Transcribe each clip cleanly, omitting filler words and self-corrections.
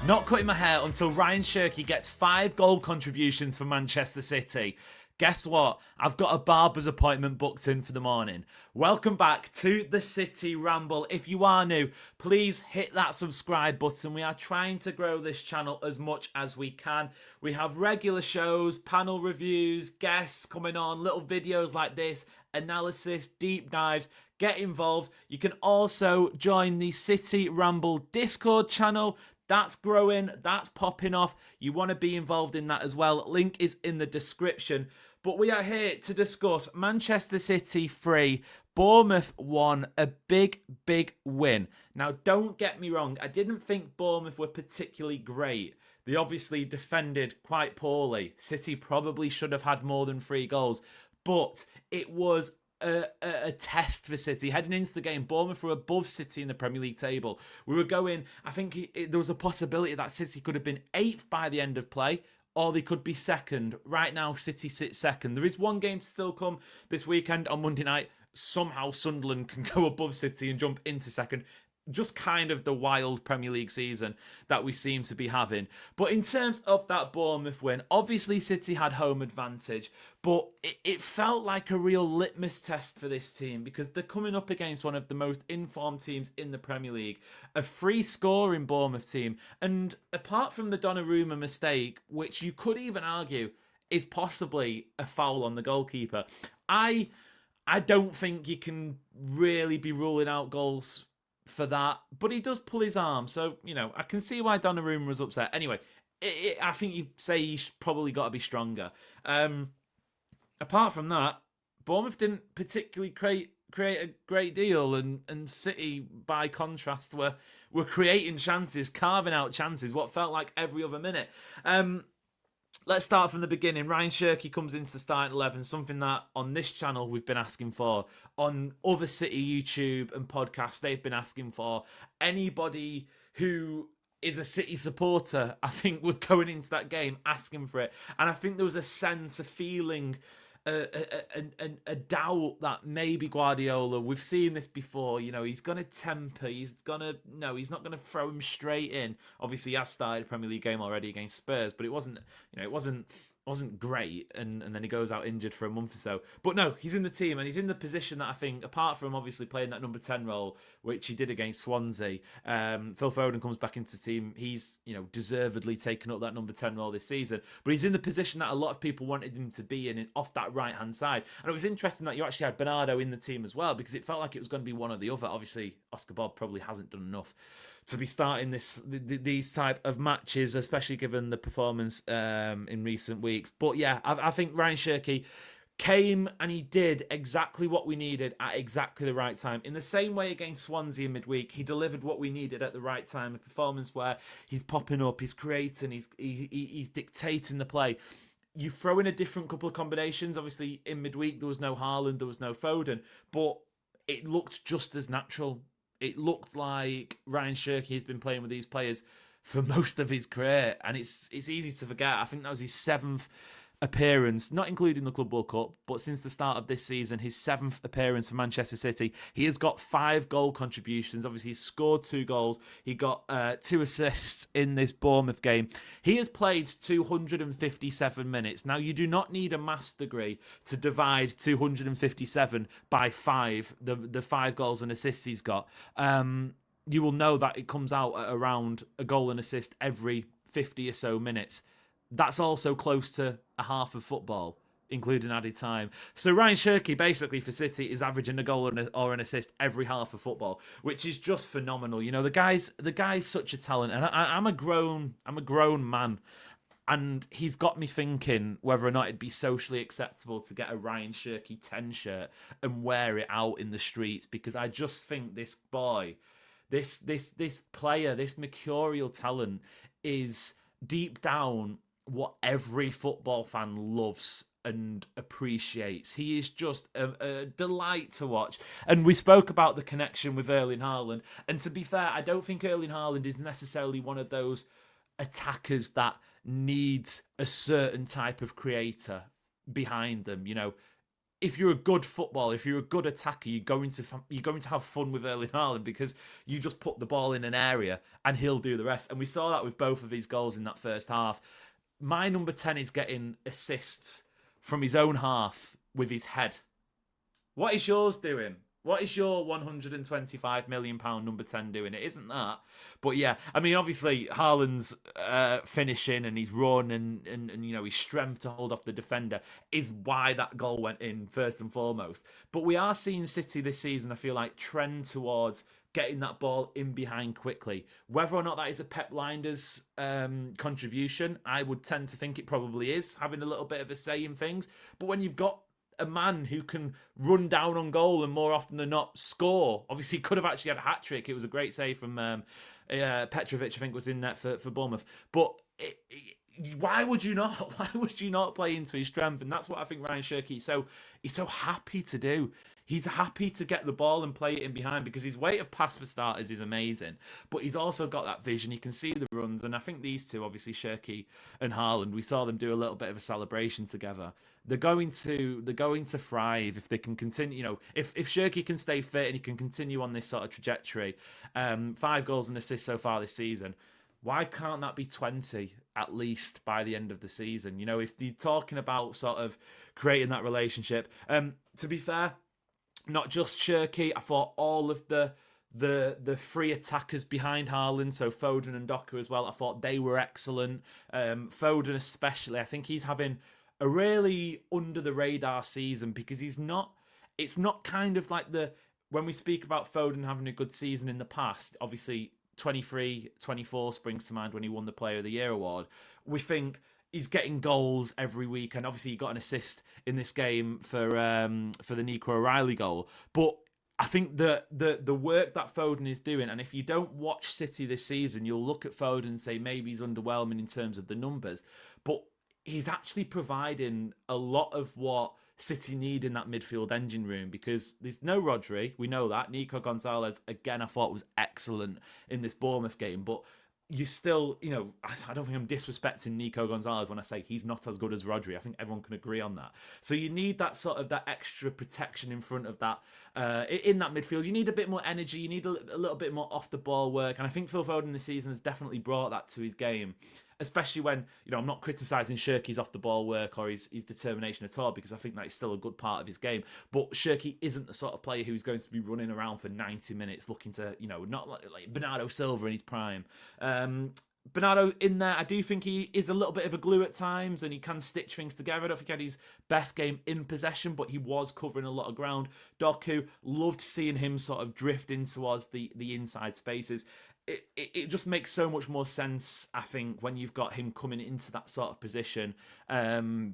Not cutting my hair until Rayan Cherki gets 5 goal contributions for Manchester City. Guess what? I've got a barber's appointment booked in for the morning. Welcome back to the City Ramble. If you are new, please hit that subscribe button. We are trying to grow this channel as much as we can. We have regular shows, panel reviews, guests coming on, little videos like this, analysis, deep dives. Get involved. You can also join the City Ramble Discord channel. That's growing, that's popping off. You want to be involved in that as well. Link is in the description. But we are here to discuss Manchester City 3, Bournemouth 1, a big, big win. Now, don't get me wrong, I didn't think Bournemouth were particularly great. They obviously defended quite poorly. City probably should have had more than 3 goals. But it was a test for City. Heading into the game, Bournemouth were above City in the Premier League table. We were going, I think there was a possibility that City could have been 8th by the end of play, or they could be second. Right now, City sits second. There is one game to still come this weekend on Monday night. Somehow Sunderland can go above City and jump into second. Just kind of the wild Premier League season that we seem to be having. But in terms of that Bournemouth win, obviously City had home advantage, but it felt like a real litmus test for this team because they're coming up against one of the most informed teams in the Premier League, a free-scoring Bournemouth team. And apart from the Donnarumma mistake, which you could even argue is possibly a foul on the goalkeeper, I don't think you can really be ruling out goals for that, but he does pull his arm, so I can see why Donnarumma was upset. Anyway, I think you say he's probably got to be stronger. Apart from that, Bournemouth didn't particularly create a great deal, and City, by contrast, were creating chances, carving out chances, what felt like every other minute. Let's start from the beginning. Rayan Cherki comes into the starting 11, something that on this channel we've been asking for. On other City YouTube and podcasts, they've been asking for. Anybody who is a City supporter, I think, was going into that game asking for it. And I think there was a sense, a feeling, a doubt that maybe Guardiola, we've seen this before, he's going to temper, he's not going to throw him straight in. Obviously, he has started a Premier League game already against Spurs, but it wasn't great, and then he goes out injured for a month or so. But no, he's in the team, and he's in the position that I think, apart from obviously playing that number 10 role, which he did against Swansea, Phil Foden comes back into the team. He's, deservedly taken up that number 10 role this season, but he's in the position that a lot of people wanted him to be in off that right-hand side. And it was interesting that you actually had Bernardo in the team as well, because it felt like it was going to be one or the other. Obviously, Oscar Bob probably hasn't done enough to be starting these type of matches, especially given the performance in recent weeks. But yeah, I think Rayan Cherki came and he did exactly what we needed at exactly the right time. In the same way against Swansea in midweek, he delivered what we needed at the right time. A performance where he's popping up, he's creating, he's dictating the play. You throw in a different couple of combinations. Obviously, in midweek, there was no Haaland, there was no Foden, but it looked just as natural. It looked like Rayan Cherki has been playing with these players for most of his career, and it's easy to forget. I think that was his 7th appearance, not including the Club World Cup, but since the start of this season, his 7th appearance for Manchester City. He has got 5 goal contributions. Obviously, he's scored 2 goals. He got 2 assists in this Bournemouth game. He has played 257 minutes. Now, you do not need a maths degree to divide 257 by 5, the 5 goals and assists he's got. You will know that it comes out at around a goal and assist every 50 or so minutes. That's also close to a half of football, including added time. So Rayan Cherki, basically for City, is averaging a goal or an assist every half of football, which is just phenomenal. The guy's such a talent, and I'm a grown man, and he's got me thinking whether or not it'd be socially acceptable to get a Rayan Cherki 10 shirt and wear it out in the streets, because I just think this boy, this player, this mercurial talent is deep down what every football fan loves and appreciates. He is just a delight to watch. And we spoke about the connection with Erling Haaland. And to be fair, I don't think Erling Haaland is necessarily one of those attackers that needs a certain type of creator behind them. if you're a good footballer, if you're a good attacker, you're going to have fun with Erling Haaland because you just put the ball in an area and he'll do the rest. And we saw that with both of his goals in that first half. My number 10 is getting assists from his own half with his head. What is yours doing? What is your £125 million number 10 doing? It isn't that. But yeah, I mean, obviously, Haaland's finishing and his run and his strength to hold off the defender is why that goal went in, first and foremost. But we are seeing City this season, I feel like, trend towards getting that ball in behind quickly. Whether or not that is a Pep Linders contribution, I would tend to think it probably is, having a little bit of a say in things. But when you've got a man who can run down on goal and more often than not score. Obviously, he could have actually had a hat-trick. It was a great save from Petrovic, I think, was in net for Bournemouth. But why would you not? Why would you not play into his strength? And that's what I think Rayan Cherki he's so happy to do. He's happy to get the ball and play it in behind because his weight of pass for starters is amazing. But he's also got that vision. He can see the runs. And I think these two, obviously Cherki and Haaland, we saw them do a little bit of a celebration together. They're going to thrive if they can continue. If Cherki can stay fit and he can continue on this sort of trajectory, 5 goals and assists so far this season. Why can't that be 20 at least by the end of the season? If you're talking about sort of creating that relationship. To be fair, not just Cherki, I thought all of the three attackers behind Haaland, so Foden and Doku as well, I thought they were excellent. Foden especially, I think he's having a really under the radar season because it's not kind of like when we speak about Foden having a good season in the past, obviously 23-24 springs to mind when he won the Player of the Year award. We think he's getting goals every week, and obviously he got an assist in this game for the Nico O'Reilly goal. But I think the work that Foden is doing, and if you don't watch City this season, you'll look at Foden and say maybe he's underwhelming in terms of the numbers, but he's actually providing a lot of what City need in that midfield engine room because there's no Rodri, we know that. Nico Gonzalez, again, I thought was excellent in this Bournemouth game, but you still, I don't think I'm disrespecting Nico Gonzalez when I say he's not as good as Rodri. I think everyone can agree on that. So you need that that extra protection in front of that, in that midfield. You need a bit more energy. You need a little bit more off the ball work. And I think Phil Foden this season has definitely brought that to his game. Especially when, I'm not criticising Cherki's off the ball work or his determination at all because I think that is still a good part of his game. But Cherki isn't the sort of player who's going to be running around for 90 minutes looking to, not like Bernardo Silva in his prime. Bernardo in there, I do think he is a little bit of a glue at times and he can stitch things together. I don't think he had his best game in possession, but he was covering a lot of ground. Doku, loved seeing him sort of drift in towards the inside spaces. It just makes so much more sense, I think, when you've got him coming into that sort of position,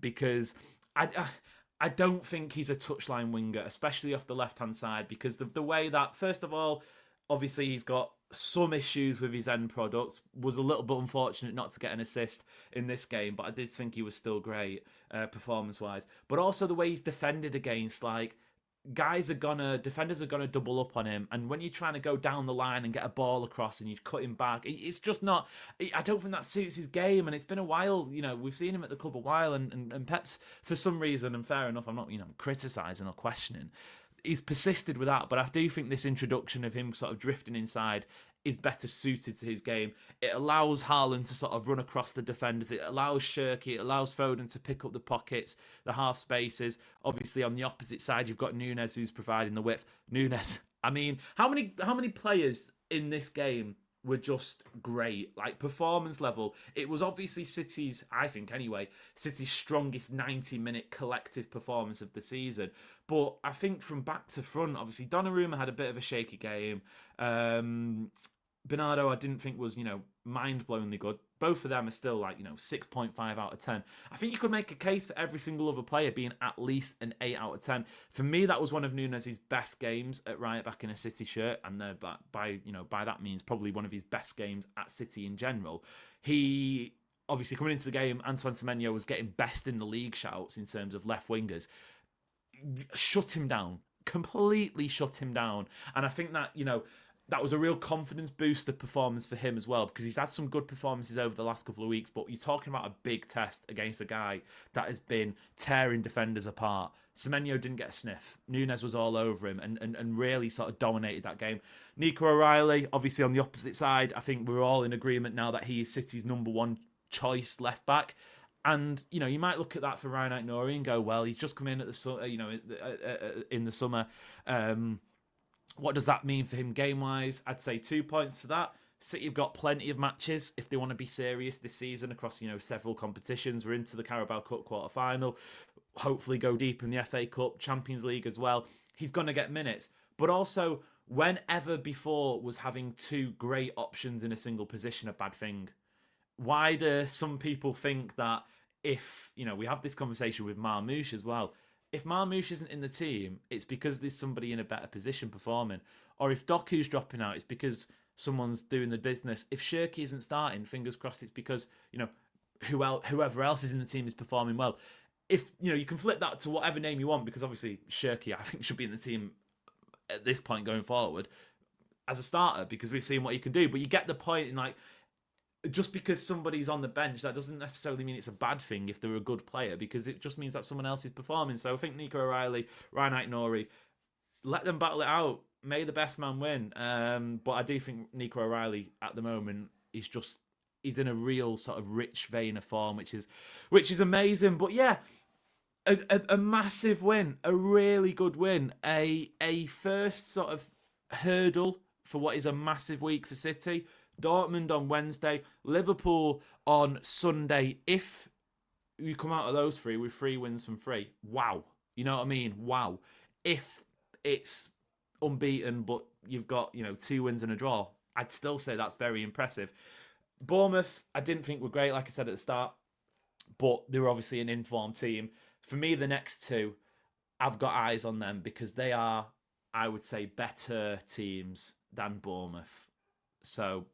because I don't think he's a touchline winger, especially off the left-hand side, because the way that, first of all, obviously he's got some issues with his end product, was a little bit unfortunate not to get an assist in this game, but I did think he was still great performance-wise. But also the way he's defended against, defenders are gonna double up on him, and when you're trying to go down the line and get a ball across and you cut him back, it's just not. I don't think that suits his game, and it's been a while. We've seen him at the club a while, and Pep's, for some reason, and fair enough, I'm not criticising or questioning, he's persisted with that, but I do think this introduction of him sort of drifting inside is better suited to his game. It allows Haaland to sort of run across the defenders. It allows Cherki, it allows Foden to pick up the pockets, the half spaces. Obviously, on the opposite side, you've got Nunes who's providing the width. Nunes, I mean, how many players in this game were just great, like performance level? It was obviously City's, I think anyway, City's strongest 90-minute collective performance of the season. But I think from back to front, obviously Donnarumma had a bit of a shaky game. Bernardo, I didn't think was, mind-blowingly good. Both of them are still 6.5 out of 10. I think you could make a case for every single other player being at least an 8 out of 10. For me, that was one of Nunes' best games at right back in a City shirt, and by that means probably one of his best games at City in general. He obviously coming into the game, Antoine Semenyo was getting best in the league shouts in terms of left wingers. Shut him down, completely shut him down, and I think that that was a real confidence booster performance for him as well, because he's had some good performances over the last couple of weeks, but you're talking about a big test against a guy that has been tearing defenders apart Semenyo didn't get a sniff. Nunes was all over him and really sort of dominated that game. Nico O'Reilly, obviously on the opposite side, I think we're all in agreement now that he is City's number one choice left back. And, you know, you might look at that for Rayan Cherki and go, well, he's just come in at in the summer. What does that mean for him game-wise? I'd say 2 points to that. City have got plenty of matches if they want to be serious this season across, several competitions. We're into the Carabao Cup quarter-final. Hopefully go deep in the FA Cup, Champions League as well. He's going to get minutes. But also, whenever before was having two great options in a single position a bad thing? Why do some people think that if, we have this conversation with Marmoush as well, if Marmoush isn't in the team, it's because there's somebody in a better position performing. Or if Doku's dropping out, it's because someone's doing the business. If Cherki isn't starting, fingers crossed, it's because, whoever else is in the team is performing well. If, you can flip that to whatever name you want, because obviously Cherki, I think, should be in the team at this point going forward as a starter, because we've seen what he can do. But you get the point in, just because somebody's on the bench, that doesn't necessarily mean it's a bad thing if they're a good player, because it just means that someone else is performing. So I think Nico O'Reilly, Rayan Cherki, let them battle it out. May the best man win. But I do think Nico O'Reilly at the moment he's in a real sort of rich vein of form, which is amazing. But yeah, a massive win, a really good win, a first sort of hurdle for what is a massive week for City. Dortmund on Wednesday, Liverpool on Sunday. If you come out of those three with 3 wins from 3, wow. You know what I mean? Wow. If it's unbeaten, but you've got, 2 wins and a draw, I'd still say that's very impressive. Bournemouth, I didn't think were great, like I said at the start, but they were obviously an informed team. For me, the next 2, I've got eyes on them because they are, I would say, better teams than Bournemouth. So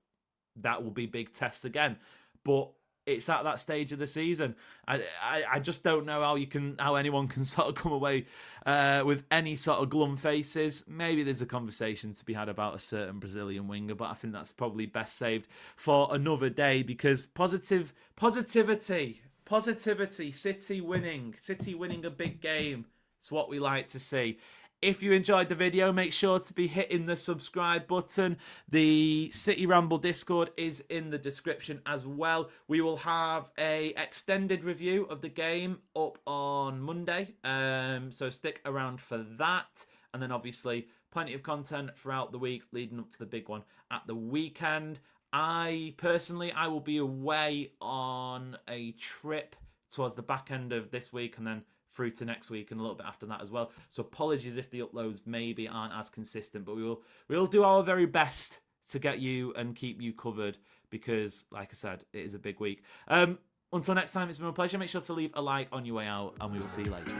that will be big tests again. But it's at that stage of the season. I just don't know how anyone can sort of come away with any sort of glum faces. Maybe there's a conversation to be had about a certain Brazilian winger, but I think that's probably best saved for another day, because positivity, City winning a big game. It's what we like to see. If you enjoyed the video, make sure to be hitting the subscribe button. The City Ramble Discord is in the description as well. We will have a extended review of the game up on Monday, so stick around for that. And then obviously plenty of content throughout the week leading up to the big one at the weekend. I will be away on a trip towards the back end of this week and then through to next week and a little bit after that as well. So apologies if the uploads maybe aren't as consistent, but we'll do our very best to get you and keep you covered, because, like I said, it is a big week. Until next time, it's been a pleasure. Make sure to leave a like on your way out, and we will see you later.